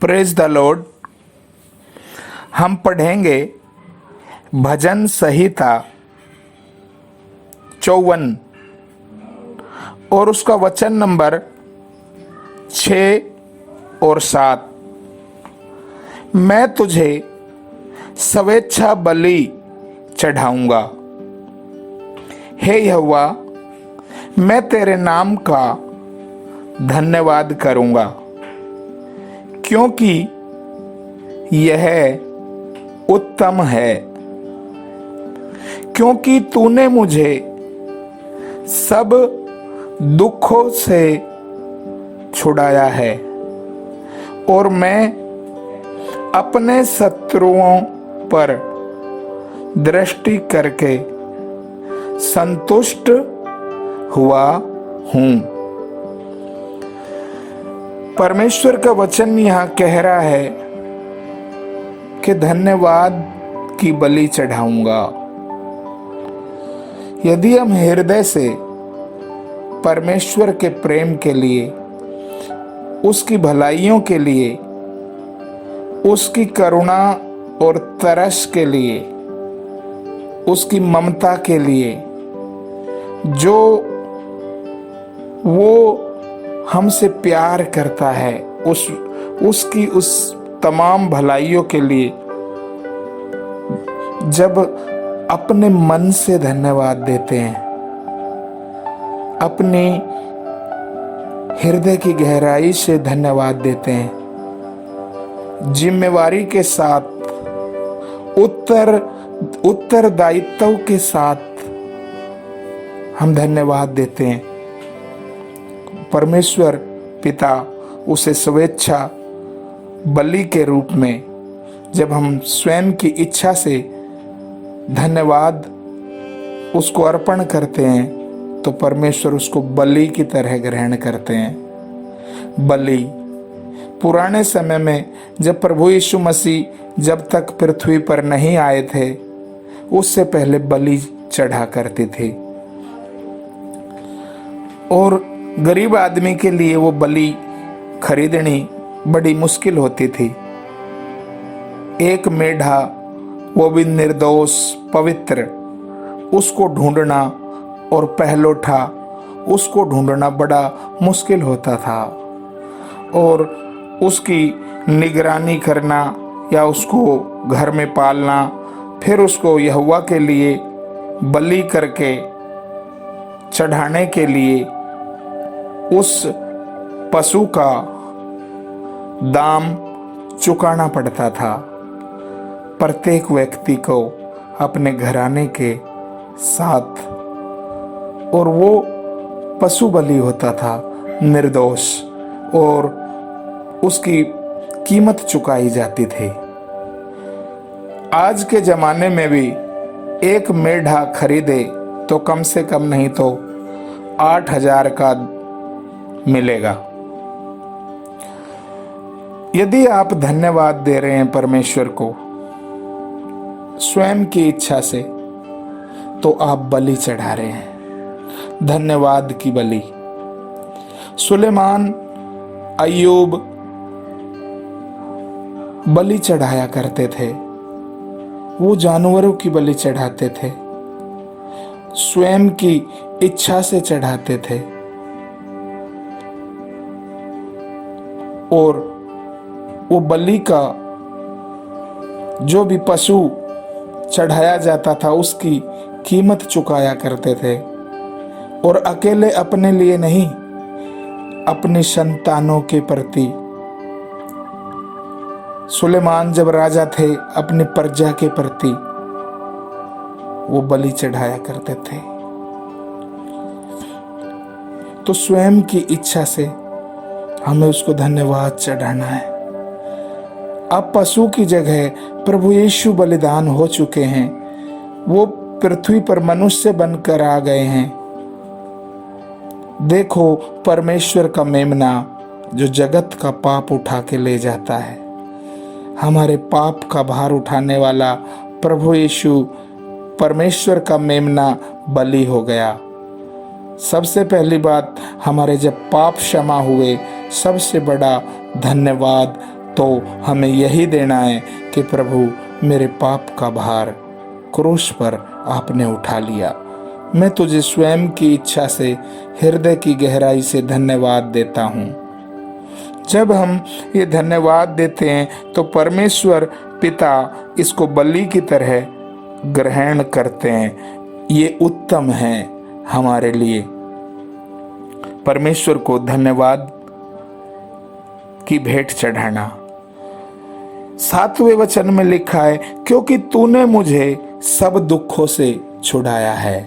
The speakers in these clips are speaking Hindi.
Praise the Lord. हम पढ़ेंगे भजन संहिता 54 और उसका वचन नंबर 6 और 7। मैं तुझे स्वेच्छा बलि चढ़ाऊंगा, हे यहोवा, मैं तेरे नाम का धन्यवाद करूंगा, क्योंकि यह उत्तम है। क्योंकि तूने मुझे सब दुखों से छुड़ाया है और मैं अपने शत्रुओं पर दृष्टि करके संतुष्ट हुआ हूं। परमेश्वर का वचन यहाँ कह रहा है कि धन्यवाद की बलि चढ़ाऊंगा। यदि हम हृदय से परमेश्वर के प्रेम के लिए, उसकी भलाइयों के लिए, उसकी करुणा और तरस के लिए, उसकी ममता के लिए, जो वो हमसे प्यार करता है, उसकी उस तमाम भलाइयों के लिए जब अपने मन से धन्यवाद देते हैं, अपनी हृदय की गहराई से धन्यवाद देते हैं, जिम्मेवारी के साथ, उत्तरदायित्व के साथ हम धन्यवाद देते हैं, परमेश्वर पिता उसे स्वेच्छा बलि के रूप में, जब हम स्वयं की इच्छा से धन्यवाद उसको अर्पण करते हैं, तो परमेश्वर उसको बलि की तरह ग्रहण करते हैं। बलि पुराने समय में जब प्रभु यीशु मसीह जब तक पृथ्वी पर नहीं आए थे, उससे पहले बलि चढ़ा करती थी और गरीब आदमी के लिए वो बलि खरीदनी बड़ी मुश्किल होती थी। एक मेढ़ा, वो भी निर्दोष पवित्र, उसको ढूंढना और पहलोठा उसको ढूंढना बड़ा मुश्किल होता था और उसकी निगरानी करना या उसको घर में पालना, फिर उसको यहोवा के लिए बलि करके चढ़ाने के लिए उस पशु का दाम चुकाना पड़ता था। प्रत्येक व्यक्ति को अपने घराने के साथ, और वो पशु बलि होता था निर्दोष, और उसकी कीमत चुकाई जाती थी। आज के जमाने में भी एक मेढ़ा खरीदे तो कम से कम नहीं तो 8,000 का मिलेगा। यदि आप धन्यवाद दे रहे हैं परमेश्वर को स्वयं की इच्छा से, तो आप बलि चढ़ा रहे हैं, धन्यवाद की बलि। सुलेमान, अय्यूब बलि चढ़ाया करते थे, वो जानवरों की बलि चढ़ाते थे, स्वयं की इच्छा से चढ़ाते थे और वो बलि का जो भी पशु चढ़ाया जाता था उसकी कीमत चुकाया करते थे, और अकेले अपने लिए नहीं, अपनी संतानों के प्रति। सुलेमान जब राजा थे, अपनी प्रजा के प्रति वो बलि चढ़ाया करते थे। तो स्वयं की इच्छा से हमें उसको धन्यवाद चढ़ाना है। अब पशु की जगह प्रभु यीशु बलिदान हो चुके हैं, वो पृथ्वी पर मनुष्य बनकर आ गए हैं। देखो, परमेश्वर का मेमना जो जगत का पाप उठा के ले जाता है, हमारे पाप का भार उठाने वाला प्रभु यीशु परमेश्वर का मेमना बलि हो गया। सबसे पहली बात, हमारे जब पाप क्षमा हुए, सबसे बड़ा धन्यवाद तो हमें यही देना है कि प्रभु मेरे पाप का भार क्रूस पर आपने उठा लिया। मैं तुझे स्वयं की इच्छा से हृदय की गहराई से धन्यवाद देता हूँ। जब हम ये धन्यवाद देते हैं तो परमेश्वर पिता इसको बलि की तरह ग्रहण करते हैं। ये उत्तम है हमारे लिए। परमेश्वर को धन्यवाद की भेंट चढ़ाना। 7वें वचन में लिखा है, क्योंकि तूने मुझे सब दुखों से छुड़ाया है।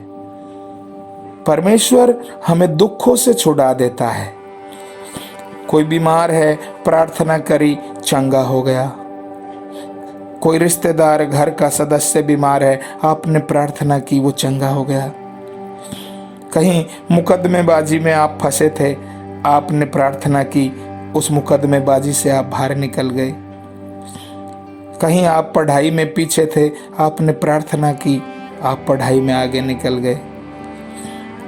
परमेश्वर हमें दुखों से छुड़ा देता है। कोई बीमार है, प्रार्थना करी, चंगा हो गया। कोई रिश्तेदार, घर का सदस्य बीमार है, आपने प्रार्थना की, वो चंगा हो गया। कहीं मुकदमेबाजी में आप फंसे थे, आपने प्रार्थना की, उस मुकदमेबाजी से आप बाहर निकल गए। कहीं आप पढ़ाई में पीछे थे, आपने प्रार्थना की, आप पढ़ाई में आगे निकल गए।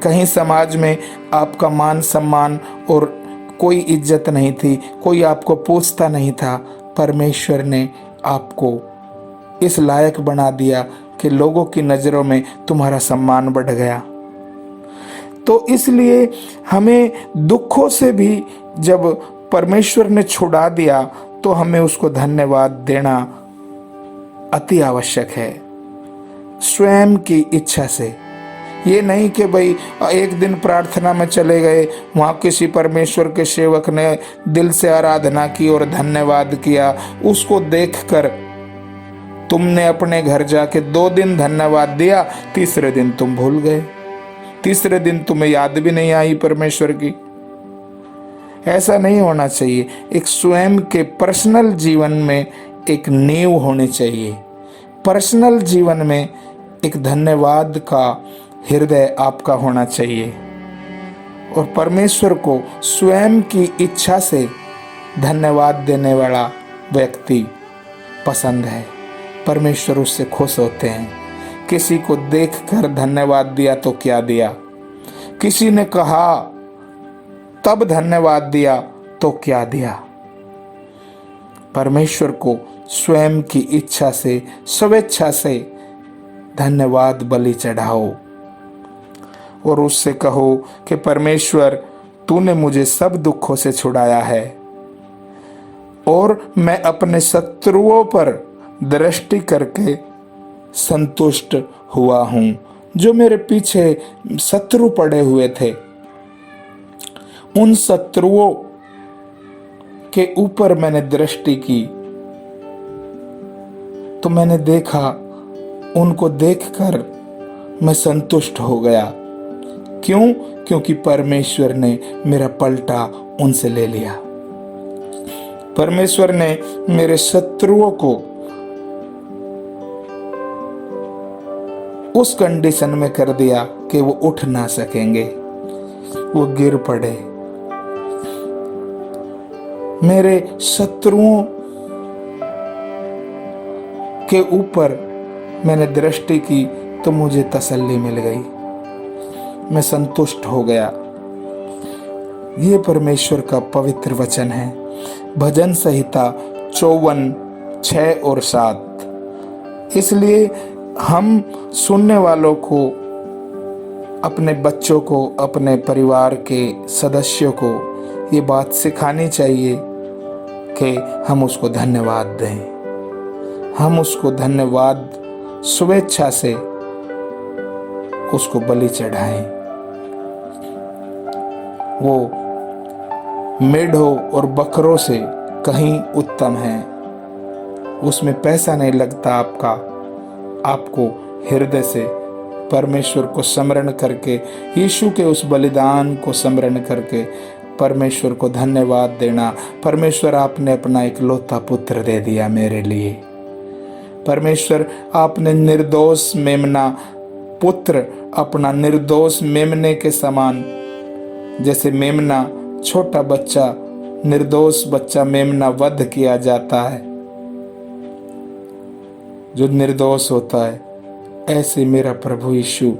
कहीं समाज में आपका मान सम्मान और कोई इज्जत नहीं थी, कोई आपको पूछता नहीं था, परमेश्वर ने आपको इस लायक बना दिया कि लोगों की नज़रों में तुम्हारा सम्मान बढ़ गया। तो इसलिए हमें दुखों से भी जब परमेश्वर ने छुड़ा दिया तो हमें उसको धन्यवाद देना अति आवश्यक है, स्वयं की इच्छा से। ये नहीं कि भाई एक दिन प्रार्थना में चले गए, वहाँ किसी परमेश्वर के सेवक ने दिल से आराधना की और धन्यवाद किया, उसको देखकर तुमने अपने घर जाके 2 दिन धन्यवाद दिया, तीसरे दिन तुम भूल गए, तीसरे दिन तुम्हें याद भी नहीं आई परमेश्वर की। ऐसा नहीं होना चाहिए। एक स्वयं के पर्सनल जीवन में एक नींव होनी चाहिए। पर्सनल जीवन में एक धन्यवाद का हृदय आपका होना चाहिए और परमेश्वर को स्वयं की इच्छा से धन्यवाद देने वाला व्यक्ति पसंद है। परमेश्वर उससे खुश होते हैं। किसी को देखकर धन्यवाद दिया तो क्या दिया, किसी ने कहा तब धन्यवाद दिया तो क्या दिया। परमेश्वर को स्वयं की इच्छा से, स्वेच्छा से धन्यवाद बलि चढ़ाओ और उससे कहो कि परमेश्वर तूने मुझे सब दुखों से छुड़ाया है और मैं अपने शत्रुओं पर दृष्टि करके संतुष्ट हुआ हूं। जो मेरे पीछे शत्रु पड़े हुए थे, उन शत्रुओं के ऊपर मैंने दृष्टि की तो मैंने देखा, उनको देखकर मैं संतुष्ट हो गया। क्यों? क्योंकि परमेश्वर ने मेरा पलटा उनसे ले लिया। परमेश्वर ने मेरे शत्रुओं को उस कंडीशन में कर दिया कि वो उठ ना सकेंगे, वो गिर पड़े। मेरे शत्रुओं के ऊपर मैंने दृष्टि की तो मुझे तसल्ली मिल गई, मैं संतुष्ट हो गया। ये परमेश्वर का पवित्र वचन है। भजन संहिता 54:6 और 7। इसलिए हम सुनने वालों को, अपने बच्चों को, अपने परिवार के सदस्यों को ये बात सिखानी चाहिए कि हम उसको धन्यवाद दें, हम उसको धन्यवाद स्वेच्छा से उसको बलि चढ़ाएं। वो मेढ़ों और बकरों से कहीं उत्तम है। उसमें पैसा नहीं लगता आपका। आपको हृदय से परमेश्वर को स्मरण करके, यीशु के उस बलिदान को स्मरण करके परमेश्वर को धन्यवाद देना। परमेश्वर आपने अपना इकलौता पुत्र दे दिया मेरे लिए। परमेश्वर आपने निर्दोष मेमना पुत्र, अपना निर्दोष मेमने के समान, जैसे मेमना छोटा बच्चा, निर्दोष बच्चा मेमना वध किया जाता है जो निर्दोष होता है, ऐसे मेरा प्रभु यीशु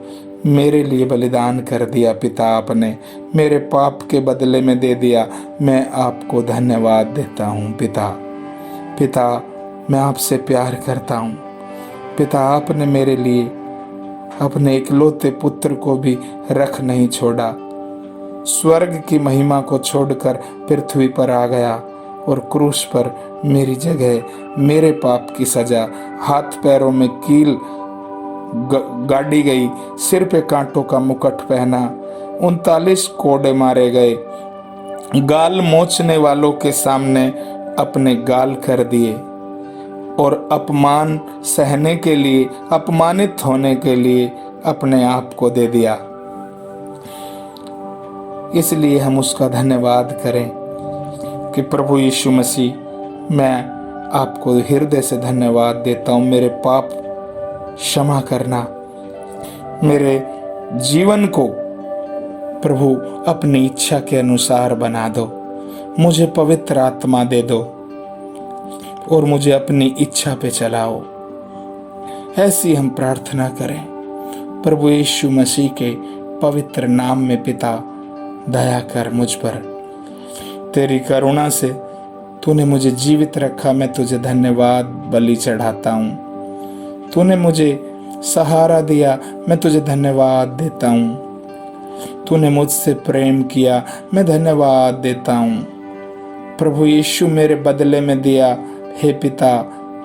मेरे लिए बलिदान कर दिया। पिता आपने मेरे पाप के बदले में दे दिया। मैं आपको धन्यवाद देता हूँ पिता। पिता, मैं आपसे प्यार करता हूँ। पिता, आपने मेरे लिए अपने इकलौते पुत्र को भी रख नहीं छोड़ा। स्वर्ग की महिमा को छोड़कर पृथ्वी पर आ गया और क्रूस पर मेरी जगह, मेरे पाप की सजा, हाथ पैरों में कील गाड़ी गई, सिर पे कांटों का मुकुट पहना, 39 कोड़े मारे गए, गाल मोचने वालों के सामने अपने गाल कर दिए और अपमान सहने के लिए, अपमानित होने के लिए अपने आप को दे दिया। इसलिए हम उसका धन्यवाद करें कि प्रभु यीशु मसीह, मैं आपको हृदय से धन्यवाद देता हूँ। मेरे पाप क्षमा करना, मेरे जीवन को प्रभु अपनी इच्छा के अनुसार बना दो, मुझे पवित्र आत्मा दे दो और मुझे अपनी इच्छा पे चलाओ। ऐसी हम प्रार्थना करें प्रभु यीशु मसीह के पवित्र नाम में। पिता, दया कर मुझ पर, तेरी करुणा से तूने मुझे जीवित रखा। मैं तुझे धन्यवाद बलि चढ़ाता हूँ। तूने मुझे सहारा दिया, मैं तुझे धन्यवाद देता हूँ। तूने मुझसे प्रेम किया, मैं धन्यवाद देता हूँ। प्रभु यीशु मेरे बदले में दिया, हे पिता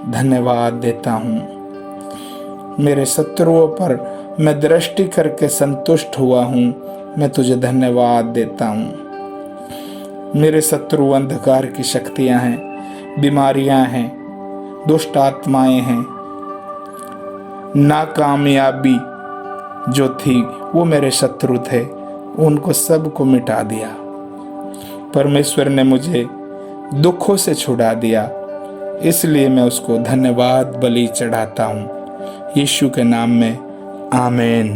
धन्यवाद देता हूँ। मेरे शत्रुओं पर मैं दृष्टि करके संतुष्ट हुआ हूँ, मैं तुझे धन्यवाद देता हूँ। मेरे शत्रु अंधकार की शक्तियाँ हैं, बीमारियाँ हैं, दुष्ट आत्माएं हैं, नाकामयाबी जो थी वो मेरे शत्रु थे, उनको सबको मिटा दिया। परमेश्वर ने मुझे दुखों से छुड़ा दिया, इसलिए मैं उसको धन्यवाद बलि चढ़ाता हूँ। यीशु के नाम में आमीन।